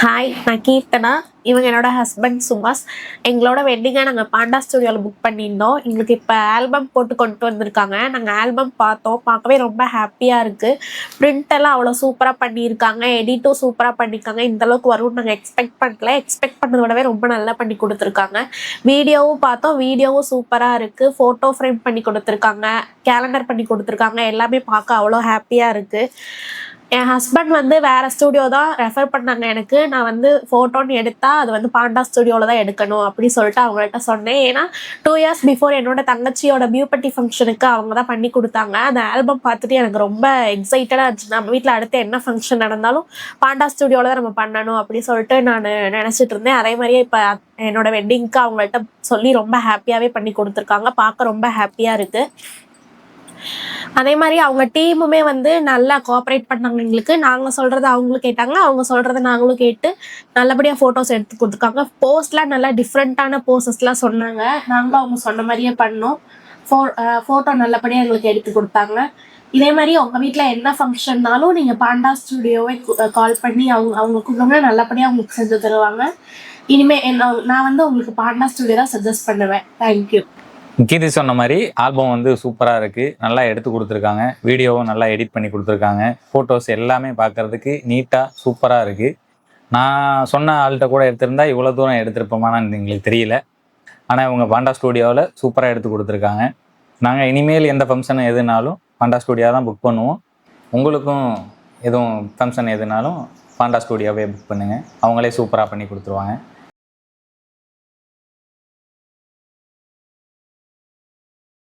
Hi, நான் கீர்த்தனா. இவங்க என்னோட ஹஸ்பண்ட் சுபாஷ். எங்களோட வெட்டிங்கை நாங்கள் பாண்டா ஸ்டுடியோவில் புக் பண்ணியிருந்தோம். எங்களுக்கு இப்போ ஆல்பம் போட்டு கொண்டு வந்திருக்காங்க. நாங்கள் ஆல்பம் பார்த்தோம். பார்க்கவே ரொம்ப ஹாப்பியாக இருக்குது. பிரிண்டெல்லாம் அவ்வளோ சூப்பராக பண்ணியிருக்காங்க. எடிட்டும் சூப்பராக பண்ணியிருக்காங்க. இந்தளவுக்கு வரும்னு நாங்கள் எக்ஸ்பெக்ட் பண்ணல. எக்ஸ்பெக்ட் பண்ணதை விடவே ரொம்ப நல்லா பண்ணி கொடுத்துருக்காங்க. வீடியோவும் பார்த்தோம். வீடியோவும் சூப்பராக இருக்குது. ஃபோட்டோ ஃப்ரேம் பண்ணி கொடுத்துருக்காங்க. கேலண்டர் பண்ணி கொடுத்துருக்காங்க. எல்லாமே பார்க்க அவ்வளோ ஹாப்பியாக இருக்குது. என் ஹஸ்பண்ட் வந்து வேறு ஸ்டூடியோ தான் ரெஃபர் பண்ணாங்க எனக்கு. நான் ஃபோட்டோன்னு எடுத்தால் அது பாண்டா ஸ்டூடியோவில் தான் எடுக்கணும் அப்படின்னு சொல்லிட்டு அவங்கள்ட்ட சொன்னேன். ஏன்னா 2 இயர்ஸ் பிஃபோர் என்னோட தங்கச்சியோட பியூபட்டி ஃபங்க்ஷனுக்கு அவங்க தான் பண்ணி கொடுத்தாங்க. அந்த ஆல்பம் பார்த்துட்டு எனக்கு ரொம்ப எக்ஸைட்டடாக இருந்துச்சு. நம்ம வீட்டில் அடுத்து என்ன ஃபங்க்ஷன் நடந்தாலும் பாண்டா ஸ்டூடியோவில் தான் நம்ம பண்ணணும் அப்படின்னு சொல்லிட்டு நான் நினச்சிட்டு இருந்தேன். அதே மாதிரியே இப்போ என்னோட வெட்டிங்க்கு அவங்கள்ட்ட சொல்லி ரொம்ப ஹாப்பியாகவே பண்ணி கொடுத்துருக்காங்க. பார்க்க ரொம்ப ஹாப்பியாக இருக்குது. அதே மாதிரி அவங்க டீமுமே நல்லா கோஆப்ரேட் பண்ணாங்க எங்களுக்கு. நாங்கள் சொல்கிறத அவங்களும் கேட்டாங்க, அவங்க சொல்கிறத நாங்களும் கேட்டு நல்லபடியாக ஃபோட்டோஸ் எடுத்து கொடுத்துருக்காங்க. போஸ்ட்லாம் நல்லா டிஃப்ரெண்ட்டான போஸஸ்லாம் சொன்னாங்க. நாங்களும் அவங்க சொன்ன மாதிரியே பண்ணோம். ஃபோட்டோ நல்லபடியாக எங்களுக்கு எடுத்து கொடுத்தாங்க. இதே மாதிரி உங்கள் வீட்டில் என்ன ஃபங்க்ஷன்னாலும் நீங்கள் பாண்டா ஸ்டுடியோவை கால் பண்ணி அவங்க கூப்பிடுங்க, நல்லபடியாக அவங்களுக்கு செஞ்சு தருவாங்க. இனிமேல் நான் உங்களுக்கு பாண்டா ஸ்டுடியோ தான் சஜஸ்ட் பண்ணுவேன். தேங்க்யூ. கீர்த்தி சொன்ன மாதிரி ஆல்பம் சூப்பராக இருக்குது. நல்லா எடுத்து கொடுத்துருக்காங்க. வீடியோவும் நல்லா எடிட் பண்ணி கொடுத்துருக்காங்க. ஃபோட்டோஸ் எல்லாமே பார்க்குறதுக்கு நீட்டாக சூப்பராக இருக்குது. நான் சொன்ன ஆள்கிட்ட கூட எடுத்திருந்தா இவ்வளோ தூரம் எடுத்திருப்போமான்னு எங்களுக்கு தெரியல. ஆனால் இவங்க பாண்டா ஸ்டூடியோவில் சூப்பராக எடுத்து கொடுத்துருக்காங்க. நாங்கள் இனிமேல் எந்த ஃபங்க்ஷன் எதுனாலும் பாண்டா ஸ்டூடியோ தான் புக் பண்ணுவோம். உங்களுக்கும் எதுவும் ஃபங்க்ஷன் எதுனாலும் பாண்டா ஸ்டூடியோவே புக் பண்ணுங்கள். அவங்களே சூப்பராக பண்ணி கொடுத்துருவாங்க.